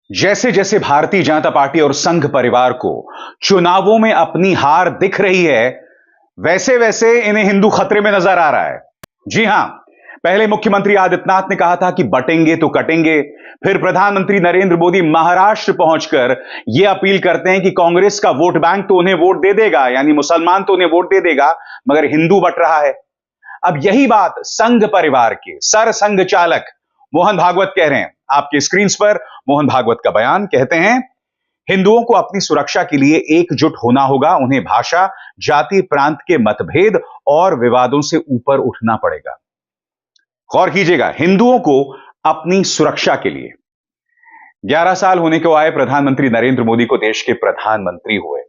जैसे जैसे भारतीय जनता पार्टी और संघ परिवार को चुनावों में अपनी हार दिख रही है, वैसे वैसे इन्हें हिंदू खतरे में नजर आ रहा है। जी हां, पहले मुख्यमंत्री आदित्यनाथ ने कहा था कि बटेंगे तो कटेंगे। फिर प्रधानमंत्री नरेंद्र मोदी महाराष्ट्र पहुंचकर यह अपील करते हैं कि कांग्रेस का वोट बैंक तो उन्हें वोट दे देगा, यानी मुसलमान तो उन्हें वोट दे देगा, मगर हिंदू बट रहा है। अब यही बात संघ परिवार के सरसंघ चालक मोहन भागवत कह रहे हैं। आपके स्क्रीन पर मोहन भागवत का बयान। कहते हैं, हिंदुओं को अपनी सुरक्षा के लिए एकजुट होना होगा। उन्हें भाषा, जाति, प्रांत के मतभेद और विवादों से ऊपर उठना पड़ेगा। गौर कीजिएगा, हिंदुओं को अपनी सुरक्षा के लिए 11 साल होने को आए प्रधानमंत्री नरेंद्र मोदी को देश के प्रधानमंत्री हुए।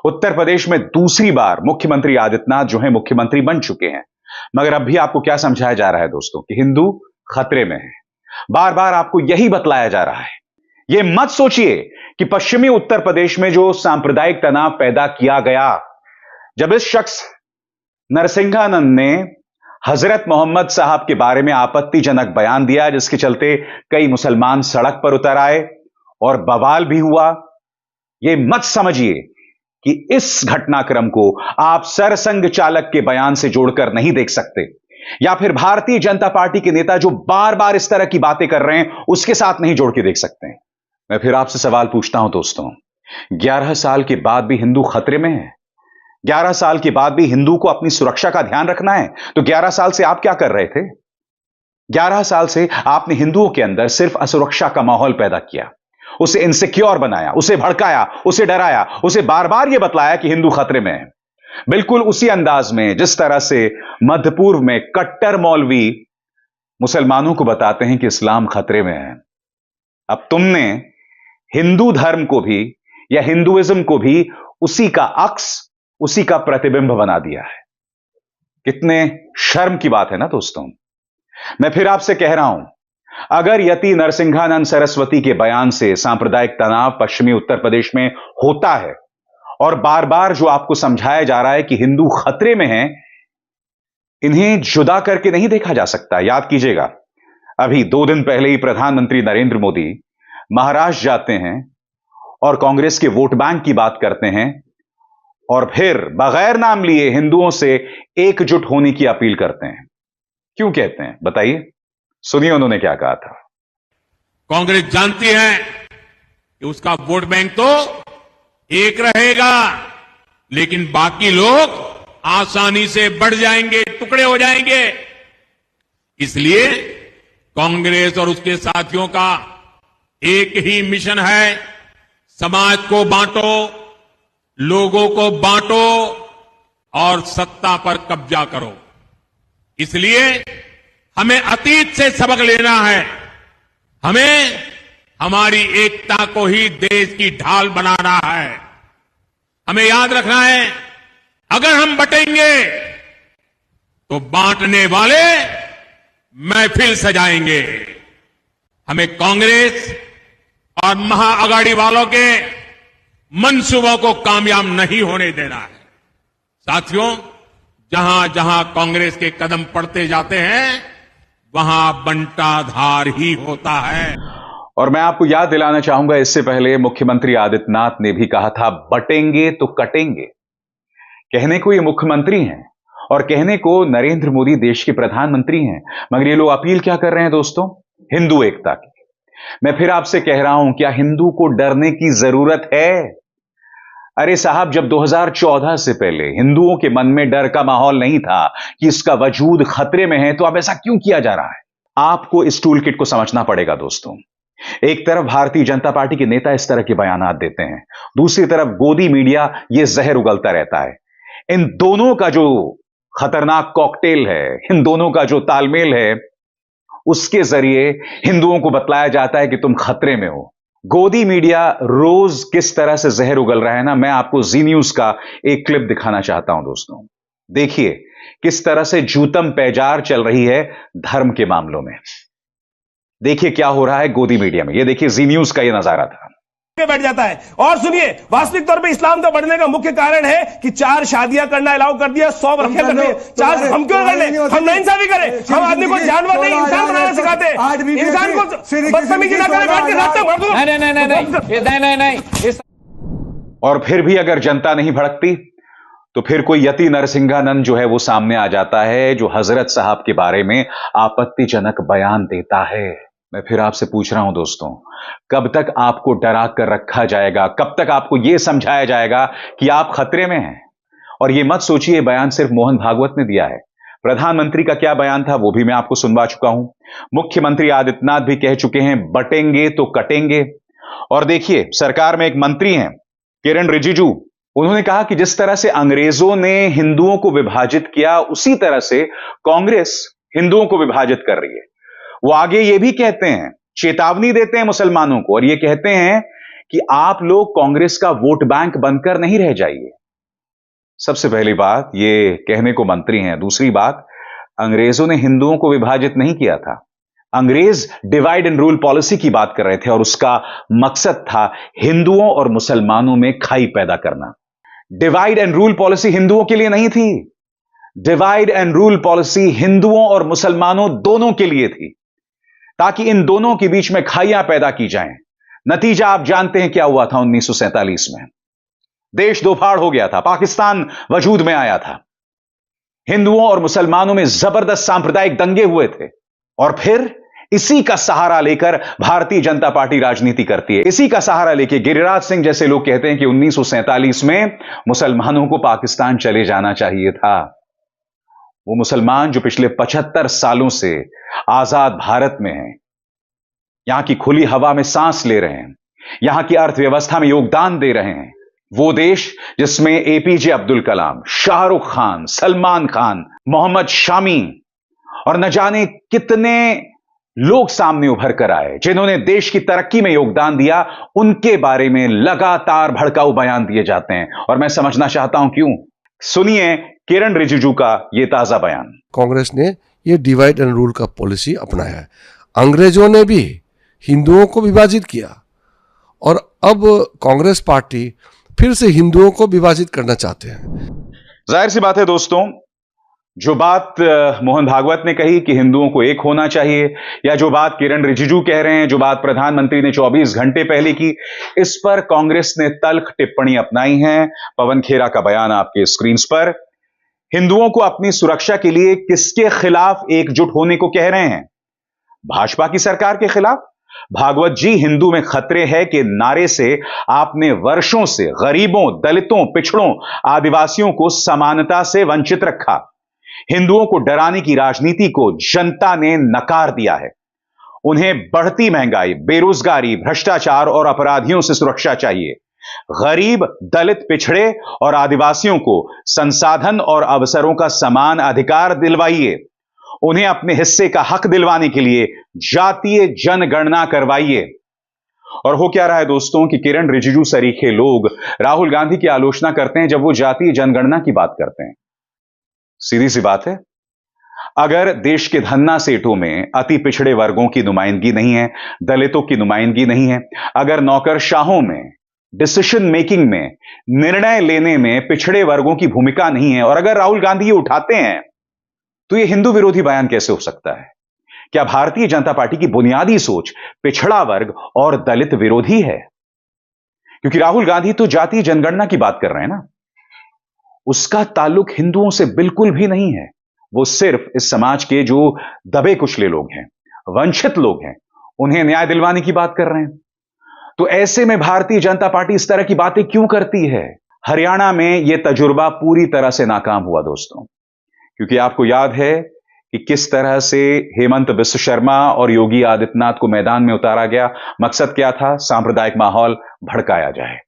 उत्तर प्रदेश में दूसरी बार मुख्यमंत्री आदित्यनाथ जो है मुख्यमंत्री बन चुके हैं, मगर अब भी आपको क्या समझाया जा रहा है दोस्तों कि हिंदू खतरे में है। बार बार आपको यही बतलाया जा रहा है। यह मत सोचिए कि पश्चिमी उत्तर प्रदेश में जो सांप्रदायिक तनाव पैदा किया गया, जब इस शख्स नरसिंहानंद ने हजरत मोहम्मद साहब के बारे में आपत्तिजनक बयान दिया, जिसके चलते कई मुसलमान सड़क पर उतर आए और बवाल भी हुआ। यह मत समझिए कि इस घटनाक्रम को आप सरसंघ चालक के बयान से जोड़कर नहीं देख सकते, या फिर भारतीय जनता पार्टी के नेता जो बार बार इस तरह की बातें कर रहे हैं उसके साथ नहीं जोड़ के देख सकते। मैं फिर आपसे सवाल पूछता हूं दोस्तों, 11 साल के बाद भी हिंदू खतरे में है? 11 साल के बाद भी हिंदू को अपनी सुरक्षा का ध्यान रखना है, तो 11 साल से आप क्या कर रहे थे? 11 साल से आपने हिंदुओं के अंदर सिर्फ असुरक्षा का माहौल पैदा किया, उसे इनसिक्योर बनाया, उसे भड़काया, उसे डराया, उसे बार बार यह बतलाया कि हिंदू खतरे में है। बिल्कुल उसी अंदाज में जिस तरह से मध्य पूर्व में कट्टर मौलवी मुसलमानों को बताते हैं कि इस्लाम खतरे में है, अब तुमने हिंदू धर्म को भी या हिंदुइज्म को भी उसी का अक्स, उसी का प्रतिबिंब बना दिया है। कितने शर्म की बात है ना दोस्तों। मैं फिर आपसे कह रहा हूं, अगर यति नरसिंहानंद सरस्वती के बयान से सांप्रदायिक तनाव पश्चिमी उत्तर प्रदेश में होता है और बार बार जो आपको समझाया जा रहा है कि हिंदू खतरे में हैं, इन्हें जुदा करके नहीं देखा जा सकता। याद कीजिएगा, अभी 2 दिन पहले ही प्रधानमंत्री नरेंद्र मोदी महाराष्ट्र जाते हैं और कांग्रेस के वोट बैंक की बात करते हैं और फिर बगैर नाम लिए हिंदुओं से एकजुट होने की अपील करते हैं। क्यों कहते हैं बताइए? सुनिए उन्होंने क्या कहा था। कांग्रेस जानती है कि उसका वोट बैंक तो एक रहेगा, लेकिन बाकी लोग आसानी से बढ़ जाएंगे, टुकड़े हो जाएंगे। इसलिए कांग्रेस और उसके साथियों का एक ही मिशन है, समाज को बांटो, लोगों को बांटो और सत्ता पर कब्जा करो। इसलिए हमें अतीत से सबक लेना है। हमें हमारी एकता को ही देश की ढाल बनाना है। हमें याद रखना है, अगर हम बटेंगे तो बांटने वाले महफिल सजाएंगे। हमें कांग्रेस और महाअघाड़ी वालों के मंसूबों को कामयाब नहीं होने देना है। साथियों, जहां जहां कांग्रेस के कदम पड़ते जाते हैं, वहां बंटाधार ही होता है। और मैं आपको याद दिलाना चाहूंगा, इससे पहले मुख्यमंत्री आदित्यनाथ ने भी कहा था बटेंगे तो कटेंगे। कहने को ये मुख्यमंत्री हैं और कहने को नरेंद्र मोदी देश के प्रधानमंत्री हैं, मगर ये लोग अपील क्या कर रहे हैं दोस्तों? हिंदू एकता की। मैं फिर आपसे कह रहा हूं, क्या हिंदू को डरने की जरूरत है? अरे साहब, जब 2014 से पहले हिंदुओं के मन में डर का माहौल नहीं था कि इसका वजूद खतरे में है, तो अब ऐसा क्यों किया जा रहा है? आपको इस टूल किट को समझना पड़ेगा दोस्तों। एक तरफ भारतीय जनता पार्टी के नेता इस तरह के बयान देते हैं, दूसरी तरफ गोदी मीडिया ये जहर उगलता रहता है। इन दोनों का जो खतरनाक कॉकटेल है, इन दोनों का जो तालमेल है, उसके जरिए हिंदुओं को बतलाया जाता है कि तुम खतरे में हो। गोदी मीडिया रोज किस तरह से जहर उगल रहा है ना, मैं आपको जी न्यूज का एक क्लिप दिखाना चाहता हूं दोस्तों। देखिए किस तरह से जूतम पैजार चल रही है धर्म के मामलों में। देखिए क्या हो रहा है गोदी मीडिया में। ये देखिए जी न्यूज का ये नजारा था। बैठ जाता है। और सुनिए, वास्तविक तौर पे इस्लाम का बढ़ने का मुख्य कारण है कि 4 शादियां करना अलाउ कर दिया, 100 रखे कर दिए। 4 हम क्यों कर ले? हम नाइंसाफी करें? हम आदमी को जानवर नहीं इंसान बनाना सिखाते हैं। इंसान को बदतमीजी ना करें, बैठ के रास्ते भर दो। नहीं। और फिर भी अगर जनता नहीं भड़कती तो फिर कोई यति नरसिंहानंद जो है वो सामने आ जाता है, जो हजरत साहब के बारे में आपत्तिजनक बयान देता है। मैं फिर आपसे पूछ रहा हूं दोस्तों, कब तक आपको डरा कर रखा जाएगा? कब तक आपको यह समझाया जाएगा कि आप खतरे में हैं? और यह मत सोचिए बयान सिर्फ मोहन भागवत ने दिया है। प्रधानमंत्री का क्या बयान था वो भी मैं आपको सुनवा चुका हूं। मुख्यमंत्री आदित्यनाथ भी कह चुके हैं बटेंगे तो कटेंगे। और देखिए, सरकार में एक मंत्री हैं किरण रिजिजू, उन्होंने कहा कि जिस तरह से अंग्रेजों ने हिंदुओं को विभाजित किया उसी तरह से कांग्रेस हिंदुओं को विभाजित कर रही है। वो आगे ये भी कहते हैं, चेतावनी देते हैं मुसलमानों को, और ये कहते हैं कि आप लोग कांग्रेस का वोट बैंक बनकर नहीं रह जाइए। सबसे पहली बात, ये कहने को मंत्री हैं। दूसरी बात, अंग्रेजों ने हिंदुओं को विभाजित नहीं किया था। अंग्रेज डिवाइड एंड रूल पॉलिसी की बात कर रहे थे और उसका मकसद था हिंदुओं और मुसलमानों में खाई पैदा करना। डिवाइड एंड रूल पॉलिसी हिंदुओं के लिए नहीं थी। डिवाइड एंड रूल पॉलिसी हिंदुओं और मुसलमानों दोनों के लिए थी, ताकि इन दोनों के बीच में खाइयां पैदा की जाएं। नतीजा आप जानते हैं क्या हुआ था 1947 में। देश दो फाड़ हो गया था, पाकिस्तान वजूद में आया था। हिंदुओं और मुसलमानों में जबरदस्त सांप्रदायिक दंगे हुए थे, और फिर इसी का सहारा लेकर भारतीय जनता पार्टी राजनीति करती है। इसी का सहारा लेकर गिरिराज सिंह जैसे लोग कहते हैं कि 1947 में मुसलमानों को पाकिस्तान चले जाना चाहिए था। वो मुसलमान जो पिछले 75 सालों से आजाद भारत में हैं, यहां की खुली हवा में सांस ले रहे हैं, यहां की अर्थव्यवस्था में योगदान दे रहे हैं। वो देश जिसमें एपीजे अब्दुल कलाम, शाहरुख खान, सलमान खान, मोहम्मद शामी और न जाने कितने लोग सामने उभर कर आए जिन्होंने देश की तरक्की में योगदान दिया, उनके बारे में लगातार भड़काऊ बयान दिए जाते हैं। और मैं समझना चाहता हूं क्यों। सुनिए किरण रिजिजू का यह ताजा बयान। कांग्रेस ने यह डिवाइड एंड रूल का पॉलिसी अपनाया है। अंग्रेजों ने भी हिंदुओं को विभाजित किया और अब कांग्रेस पार्टी फिर से हिंदुओं को विभाजित करना चाहते हैं। जाहिर सी बात है दोस्तों, जो बात मोहन भागवत ने कही कि हिंदुओं को एक होना चाहिए, या जो बात किरण रिजिजू कह रहे हैं, जो बात प्रधानमंत्री ने 24 घंटे पहले की, इस पर कांग्रेस ने तल्ख टिप्पणी अपनाई है। पवन खेरा का बयान आपके स्क्रीन पर। हिंदुओं को अपनी सुरक्षा के लिए किसके खिलाफ एकजुट होने को कह रहे हैं? भाजपा की सरकार के खिलाफ? भागवत जी, हिंदू में खतरे है के नारे से आपने वर्षों से गरीबों, दलितों, पिछड़ों, आदिवासियों को समानता से वंचित रखा। हिंदुओं को डराने की राजनीति को जनता ने नकार दिया है। उन्हें बढ़ती महंगाई, बेरोजगारी, भ्रष्टाचार और अपराधियों से सुरक्षा चाहिए। गरीब, दलित, पिछड़े और आदिवासियों को संसाधन और अवसरों का समान अधिकार दिलवाइए। उन्हें अपने हिस्से का हक दिलवाने के लिए जातीय जनगणना करवाइए। और हो क्या रहा है दोस्तों कि किरण रिजिजू सरीखे लोग राहुल गांधी की आलोचना करते हैं जब वो जातीय जनगणना की बात करते हैं। सीधी सी बात है, अगर देश के धन्ना सेठों में अति पिछड़े वर्गों की नुमाइंदगी नहीं है, दलितों की नुमाइंदगी नहीं है, अगर नौकरशाहों में डिसीजन मेकिंग में, निर्णय लेने में पिछड़े वर्गों की भूमिका नहीं है, और अगर राहुल गांधी ये उठाते हैं, तो यह हिंदू विरोधी बयान कैसे हो सकता है? क्या भारतीय जनता पार्टी की बुनियादी सोच पिछड़ा वर्ग और दलित विरोधी है? क्योंकि राहुल गांधी तो जातीय जनगणना की बात कर रहे हैं ना, उसका ताल्लुक हिंदुओं से बिल्कुल भी नहीं है। वो सिर्फ इस समाज के जो दबे कुचले लोग हैं, वंचित लोग हैं, उन्हें न्याय दिलवाने की बात कर रहे हैं। तो ऐसे में भारतीय जनता पार्टी इस तरह की बातें क्यों करती है? हरियाणा में यह तजुर्बा पूरी तरह से नाकाम हुआ दोस्तों, क्योंकि आपको याद है कि किस तरह से हेमंत बिस्व शर्मा और योगी आदित्यनाथ को मैदान में उतारा गया। मकसद क्या था? सांप्रदायिक माहौल भड़काया जाए।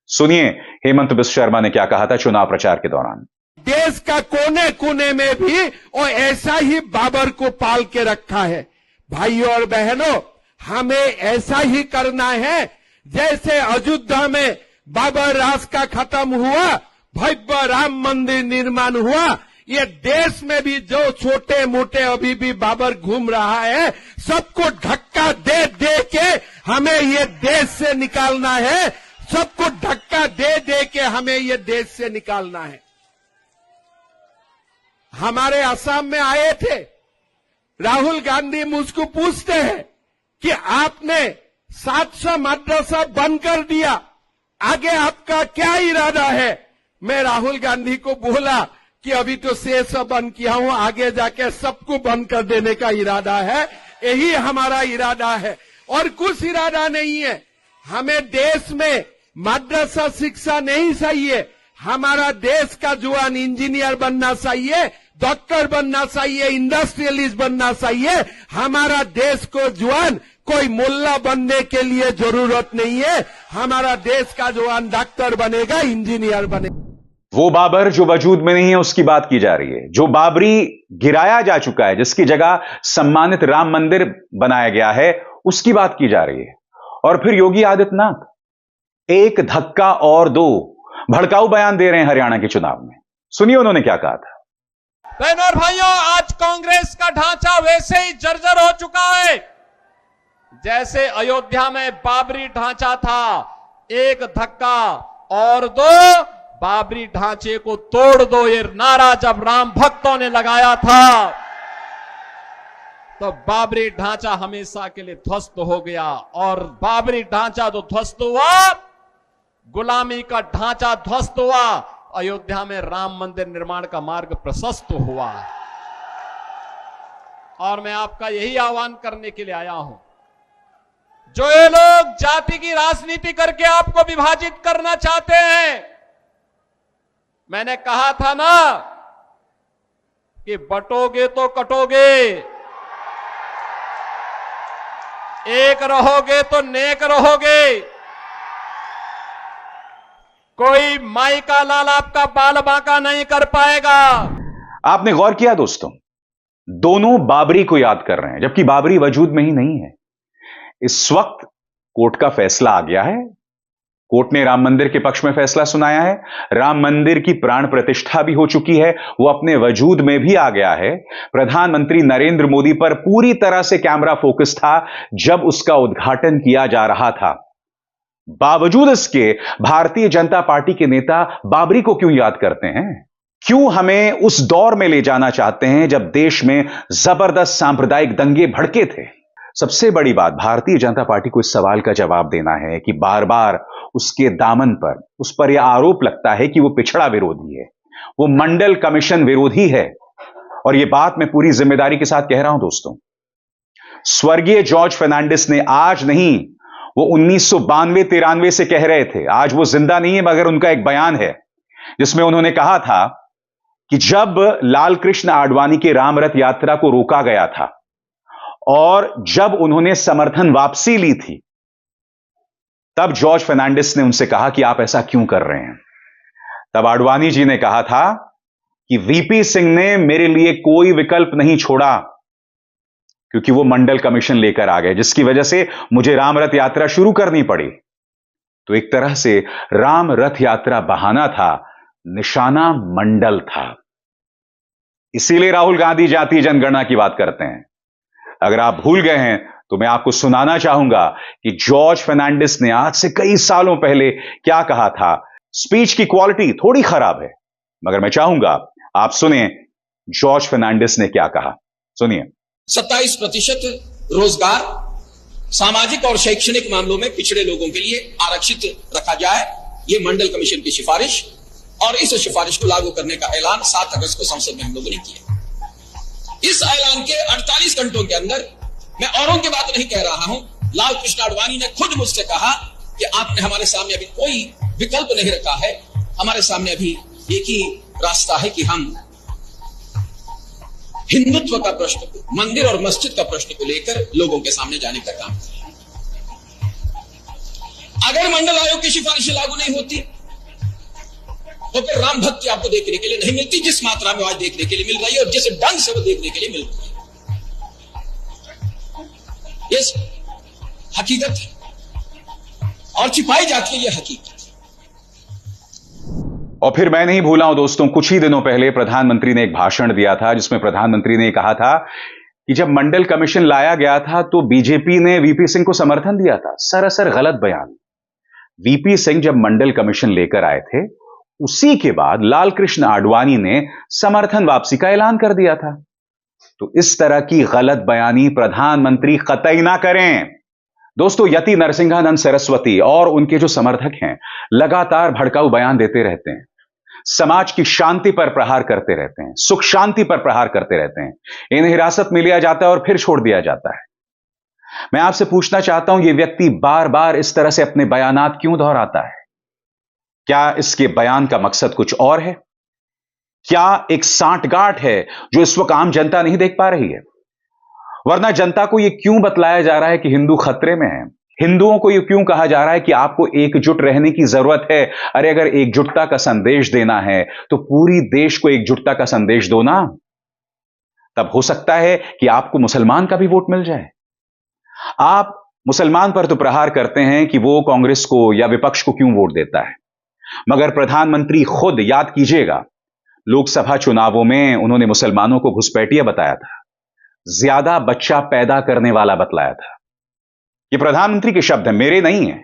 सुनिए हेमंत बिस्व शर्मा ने क्या कहा था चुनाव प्रचार के दौरान। देश का कोने कोने में भी और ऐसा ही बाबर को पाल के रखा है। भाइयों और बहनों, हमें ऐसा ही करना है जैसे अयोध्या में बाबर राज का खत्म हुआ, भव्य राम मंदिर निर्माण हुआ। ये देश में भी जो छोटे मोटे अभी भी बाबर घूम रहा है, सबको धक्का दे दे के हमें ये देश से निकालना है। सबको धक्का दे दे के हमें ये देश से निकालना है। हमारे असम में आए थे, राहुल गांधी मुझको पूछते हैं कि आपने 700 मदरसा बंद कर दिया, आगे आपका क्या इरादा है? मैं राहुल गांधी को बोला कि अभी तो 600 बंद किया हूं, आगे जाके सबको बंद कर देने का इरादा है। यही हमारा इरादा है और कुछ इरादा नहीं है। हमें देश में मदरसा शिक्षा नहीं चाहिए। हमारा देश का जवान इंजीनियर बनना चाहिए, डॉक्टर बनना चाहिए, इंडस्ट्रियलिस्ट बनना चाहिए। हमारा देश को जवान कोई मुल्ला बनने के लिए जरूरत नहीं है। हमारा देश का जवान डॉक्टर बनेगा, इंजीनियर बनेगा। वो बाबर जो वजूद में नहीं है उसकी बात की जा रही है, जो बाबरी गिराया जा चुका है, जिसकी जगह सम्मानित राम मंदिर बनाया गया है, उसकी बात की जा रही है। और फिर योगी आदित्यनाथ एक धक्का और दो भड़काऊ बयान दे रहे हैं हरियाणा के चुनाव में। सुनिए उन्होंने क्या कहा था। बहनों और भाइयों, आज कांग्रेस का ढांचा वैसे ही जर्जर हो चुका है जैसे अयोध्या में बाबरी ढांचा था। एक धक्का और दो, बाबरी ढांचे को तोड़ दो, ये नारा जब राम भक्तों ने लगाया था तो बाबरी ढांचा हमेशा के लिए ध्वस्त हो गया। और बाबरी ढांचा जो ध्वस्त हुआ, गुलामी का ढांचा ध्वस्त हुआ, अयोध्या में राम मंदिर निर्माण का मार्ग प्रशस्त हुआ। और मैं आपका यही आह्वान करने के लिए आया हूं, जो ये लोग जाति की राजनीति करके आपको विभाजित करना चाहते हैं, मैंने कहा था ना कि बटोगे तो कटोगे, एक रहोगे तो नेक रहोगे। कोई माई का लाल आपका बाल बांका नहीं कर पाएगा। आपने गौर किया दोस्तों, दोनों बाबरी को याद कर रहे हैं जबकि बाबरी वजूद में ही नहीं है। इस वक्त कोर्ट का फैसला आ गया है, कोर्ट ने राम मंदिर के पक्ष में फैसला सुनाया है, राम मंदिर की प्राण प्रतिष्ठा भी हो चुकी है, वो अपने वजूद में भी आ गया है। प्रधानमंत्री नरेंद्र मोदी पर पूरी तरह से कैमरा फोकस था जब उसका उद्घाटन किया जा रहा था। बावजूद इसके भारतीय जनता पार्टी के नेता बाबरी को क्यों याद करते हैं? क्यों हमें उस दौर में ले जाना चाहते हैं जब देश में जबरदस्त सांप्रदायिक दंगे भड़के थे? सबसे बड़ी बात, भारतीय जनता पार्टी को इस सवाल का जवाब देना है कि बार बार उसके दामन पर, उस पर यह आरोप लगता है कि वो पिछड़ा विरोधी है, वो मंडल कमीशन विरोधी है। और यह बात मैं पूरी जिम्मेदारी के साथ कह रहा हूं दोस्तों। स्वर्गीय जॉर्ज फर्नांडिस ने आज नहीं, वो 1992-93 से कह रहे थे, आज वो जिंदा नहीं है मगर उनका एक बयान है जिसमें उन्होंने कहा था कि जब लाल कृष्ण आडवाणी के राम रथ यात्रा को रोका गया था और जब उन्होंने समर्थन वापसी ली थी, तब जॉर्ज फर्नांडिस ने उनसे कहा कि आप ऐसा क्यों कर रहे हैं। तब आडवाणी जी ने कहा था कि वीपी सिंह ने मेरे लिए कोई विकल्प नहीं छोड़ा क्योंकि वो मंडल कमीशन लेकर आ गए, जिसकी वजह से मुझे राम रथ यात्रा शुरू करनी पड़ी। तो एक तरह से राम रथ यात्रा बहाना था, निशाना मंडल था। इसीलिए राहुल गांधी जातीय जनगणना की बात करते हैं। अगर आप भूल गए हैं तो मैं आपको सुनाना चाहूंगा कि जॉर्ज फर्नांडिस ने आज से कई सालों पहले क्या कहा था। स्पीच की क्वालिटी थोड़ी खराब है मगर मैं चाहूंगा आप सुने जॉर्ज फर्नांडिस ने क्या कहा। सुनिए। 27% रोजगार सामाजिक और शैक्षणिक मामलों में पिछड़े लोगों के लिए आरक्षित रखा जाए, ये मंडल कमीशन की सिफारिश, और इस सिफारिश को लागू करने का ऐलान 7 अगस्त को संसद में हम लोगों ने किया। इस ऐलान के 48 घंटों के अंदर, मैं औरों की बात नहीं कह रहा हूं, लाल कृष्ण आडवाणी ने खुद मुझसे कहा कि आपने हमारे सामने अभी कोई विकल्प नहीं रखा है, हमारे सामने अभी एक ही रास्ता है कि हम हिंदुत्व का प्रश्न को, मंदिर और मस्जिद का प्रश्न को लेकर लोगों के सामने जाने का काम करें। अगर मंडल आयोग की सिफारिशें लागू नहीं होती तो फिर राम भक्ति आपको देखने के लिए नहीं मिलती, जिस मात्रा में आज देखने के लिए मिल रही है और जिस ढंग से वो देखने के लिए मिल रही है। ये हकीकत है और छिपाई जाती है ये हकीकत। और फिर मैं नहीं भूला हूं दोस्तों, कुछ ही दिनों पहले प्रधानमंत्री ने एक भाषण दिया था जिसमें प्रधानमंत्री ने कहा था कि जब मंडल कमीशन लाया गया था तो बीजेपी ने वीपी सिंह को समर्थन दिया था। सरासर गलत बयान। वीपी सिंह जब मंडल कमीशन लेकर आए थे, उसी के बाद लाल कृष्ण आडवाणी ने समर्थन वापसी का ऐलान कर दिया था। तो इस तरह की गलत बयानी प्रधानमंत्री कतई ना करें। दोस्तों, यति नरसिंहानंद सरस्वती और उनके जो समर्थक हैं लगातार भड़काऊ बयान देते रहते हैं, समाज की शांति पर प्रहार करते रहते हैं, सुख शांति पर प्रहार करते रहते हैं। इन्हें हिरासत में लिया जाता है और फिर छोड़ दिया जाता है। मैं आपसे पूछना चाहता हूं, यह व्यक्ति बार बार इस तरह से अपने बयानात क्यों दोहराता है? क्या इसके बयान का मकसद कुछ और है? क्या एक सांठगांठ है जो इस वक्त आम जनता नहीं देख पा रही है? वरना जनता को यह क्यों बतलाया जा रहा है कि हिंदू खतरे में है? हिंदुओं को यह क्यों कहा जा रहा है कि आपको एकजुट रहने की जरूरत है? अरे अगर एकजुटता का संदेश देना है तो पूरी देश को एकजुटता का संदेश दो ना। तब हो सकता है कि आपको मुसलमान का भी वोट मिल जाए। आप मुसलमान पर तो प्रहार करते हैं कि वो कांग्रेस को या विपक्ष को क्यों वोट देता है, मगर प्रधानमंत्री खुद, याद कीजिएगा, लोकसभा चुनावों में उन्होंने मुसलमानों को घुसपैठिया बताया था, ज्यादा बच्चा पैदा करने वाला बतलाया था। ये प्रधानमंत्री के शब्द हैं, मेरे नहीं हैं।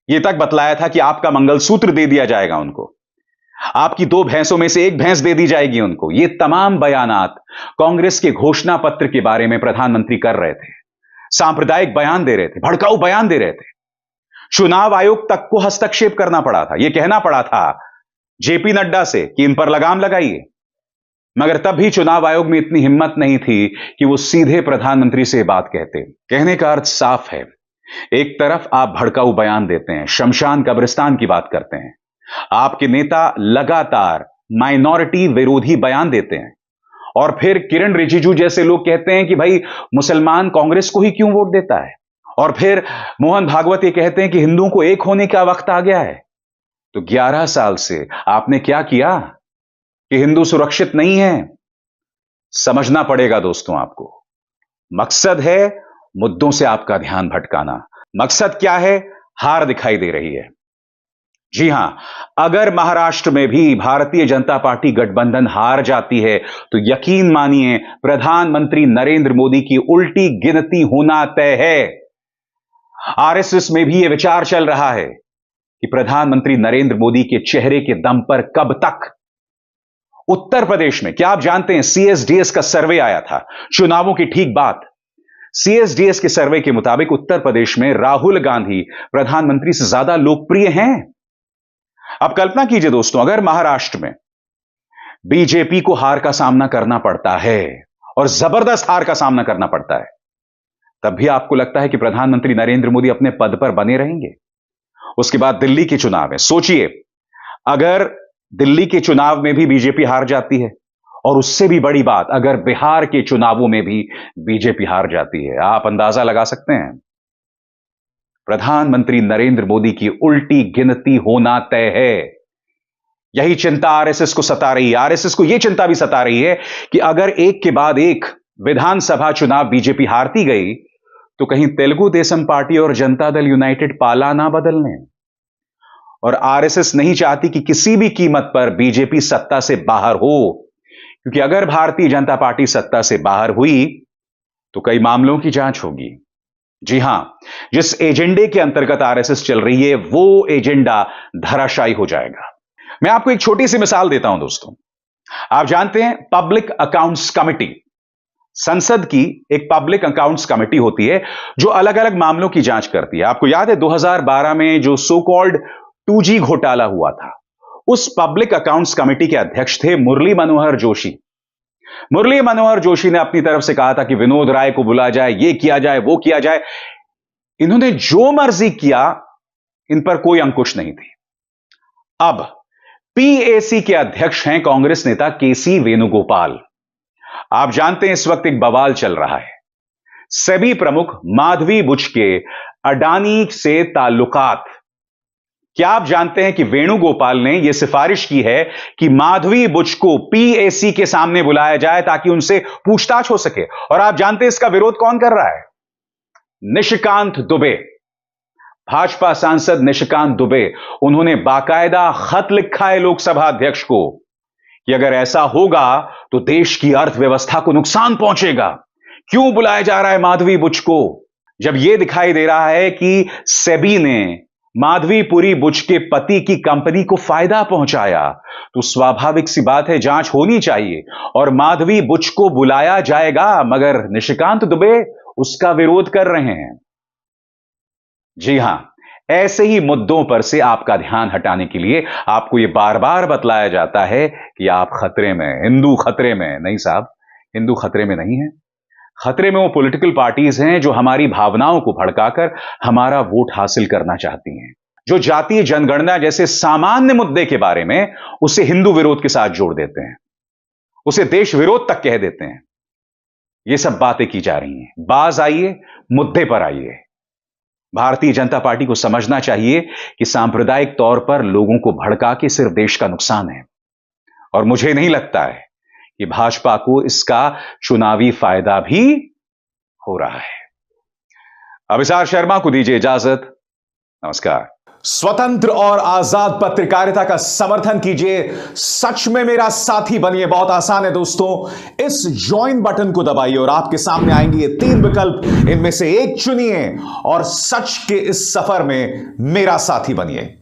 ये तक बतलाया था कि आपका मंगलसूत्र दे दिया जाएगा उनको, आपकी 2 भैंसों में से 1 भैंस दे दी जाएगी उनको। ये तमाम बयानात कांग्रेस के घोषणा पत्र के बारे में प्रधानमंत्री कर रहे थे। सांप्रदायिक बयान दे रहे थे, भड़काऊ बयान दे रहे थे। चुनाव आयोग तक को हस्तक्षेप करना पड़ा था, यह कहना पड़ा था जेपी नड्डा से कि इन पर लगाम लगाइए, मगर तब भी चुनाव आयोग में इतनी हिम्मत नहीं थी कि वो सीधे प्रधानमंत्री से बात कहते। कहने का अर्थ साफ है, एक तरफ आप भड़काऊ बयान देते हैं, शमशान कब्रिस्तान की बात करते हैं, आपके नेता लगातार माइनॉरिटी विरोधी बयान देते हैं, और फिर किरण रिजिजू जैसे लोग कहते हैं कि भाई मुसलमान कांग्रेस को ही क्यों वोट देता है, और फिर मोहन भागवत ये कहते हैं कि हिंदुओं को एक होने का वक्त आ गया है। तो 11 साल से आपने क्या किया कि हिंदू सुरक्षित नहीं है? समझना पड़ेगा दोस्तों आपको। मकसद है मुद्दों से आपका ध्यान भटकाना। मकसद क्या है? हार दिखाई दे रही है। जी हां, अगर महाराष्ट्र में भी भारतीय जनता पार्टी गठबंधन हार जाती है तो यकीन मानिए प्रधानमंत्री नरेंद्र मोदी की उल्टी गिनती होना तय है। आरएसएस में भी यह विचार चल रहा है कि प्रधानमंत्री नरेंद्र मोदी के चेहरे के दम पर कब तक। उत्तर प्रदेश में क्या आप जानते हैं, सीएसडीएस का सर्वे आया था चुनावों की ठीक बाद। सीएसडीएस के सर्वे के मुताबिक उत्तर प्रदेश में राहुल गांधी प्रधानमंत्री से ज्यादा लोकप्रिय हैं। अब कल्पना कीजिए दोस्तों, अगर महाराष्ट्र में बीजेपी को हार का सामना करना पड़ता है और जबरदस्त हार का सामना करना पड़ता है, तब भी आपको लगता है कि प्रधानमंत्री नरेंद्र मोदी अपने पद पर बने रहेंगे? उसके बाद दिल्ली के चुनाव है। सोचिए, अगर दिल्ली के चुनाव में भी बीजेपी हार जाती है, और उससे भी बड़ी बात, अगर बिहार के चुनावों में भी बीजेपी हार जाती है, आप अंदाजा लगा सकते हैं प्रधानमंत्री नरेंद्र मोदी की उल्टी गिनती होना तय है। यही चिंता आरएसएस को सता रही है। आरएसएस को यह चिंता भी सता रही है कि अगर एक के बाद एक विधानसभा चुनाव बीजेपी हारती गई तो कहीं तेलुगु देशम पार्टी और जनता दल यूनाइटेड पाला ना बदलने। और आरएसएस नहीं चाहती कि किसी भी कीमत पर बीजेपी सत्ता से बाहर हो, क्योंकि अगर भारतीय जनता पार्टी सत्ता से बाहर हुई तो कई मामलों की जांच होगी। जी हां, जिस एजेंडे के अंतर्गत आरएसएस चल रही है वो एजेंडा धराशायी हो जाएगा। मैं आपको एक छोटी सी मिसाल देता हूं दोस्तों। आप जानते हैं पब्लिक अकाउंट्स कमेटी, संसद की एक पब्लिक अकाउंट्स कमेटी होती है जो अलग अलग मामलों की जांच करती है। आपको याद है 2012 में जो सो कॉल्ड 2G घोटाला हुआ था, उस पब्लिक अकाउंट्स कमेटी के अध्यक्ष थे मुरली मनोहर जोशी। मुरली मनोहर जोशी ने अपनी तरफ से कहा था कि विनोद राय को बुला जाए, ये किया जाए, वो किया जाए। इन्होंने जो मर्जी किया, इन पर कोई अंकुश नहीं थी। अब पीएसी के अध्यक्ष हैं कांग्रेस नेता केसी वेणुगोपाल। आप जानते हैं इस वक्त एक बवाल चल रहा है। सेबी प्रमुख माधवी बुच के अडानी से ताल्लुकात। क्या आप जानते हैं कि वेणुगोपाल ने यह सिफारिश की है कि माधवी बुच को पीएसी के सामने बुलाया जाए ताकि उनसे पूछताछ हो सके। और आप जानते हैं इसका विरोध कौन कर रहा है? निशिकांत दुबे, भाजपा सांसद निशिकांत दुबे, उन्होंने बाकायदा खत लिखा है लोकसभा अध्यक्ष को कि अगर ऐसा होगा तो देश की अर्थव्यवस्था को नुकसान पहुंचेगा। क्यों बुलाया जा रहा है माधवी बुच को? जब यह दिखाई दे रहा है कि सेबी ने माधवीपुरी बुच के पति की कंपनी को फायदा पहुंचाया, तो स्वाभाविक सी बात है जांच होनी चाहिए और माधवी बुच को बुलाया जाएगा, मगर निशिकांत दुबे उसका विरोध कर रहे हैं। जी हां, ऐसे ही मुद्दों पर से आपका ध्यान हटाने के लिए आपको यह बार बार बतलाया जाता है कि आप खतरे में, हिंदू खतरे में। नहीं साहब, हिंदू खतरे में नहीं है। खतरे में वो पॉलिटिकल पार्टीज हैं जो हमारी भावनाओं को भड़काकर हमारा वोट हासिल करना चाहती हैं, जो जातीय जनगणना जैसे सामान्य मुद्दे के बारे में उसे हिंदू विरोध के साथ जोड़ देते हैं, उसे देश विरोध तक कह देते हैं। ये सब बातें की जा रही हैं। बाज आइए, मुद्दे पर आइए। भारतीय जनता पार्टी को समझना चाहिए कि सांप्रदायिक तौर पर लोगों को भड़का के सिर्फ देश का नुकसान है, और मुझे नहीं लगता है कि भाजपा को इसका चुनावी फायदा भी हो रहा है। अभिसार शर्मा को दीजिए इजाजत। नमस्कार। स्वतंत्र और आजाद पत्रकारिता का समर्थन कीजिए, सच में मेरा साथी बनिए। बहुत आसान है दोस्तों, इस ज्वाइन बटन को दबाइए और आपके सामने आएंगे ये 3 विकल्प, इनमें से एक चुनिए और सच के इस सफर में मेरा साथी बनिए।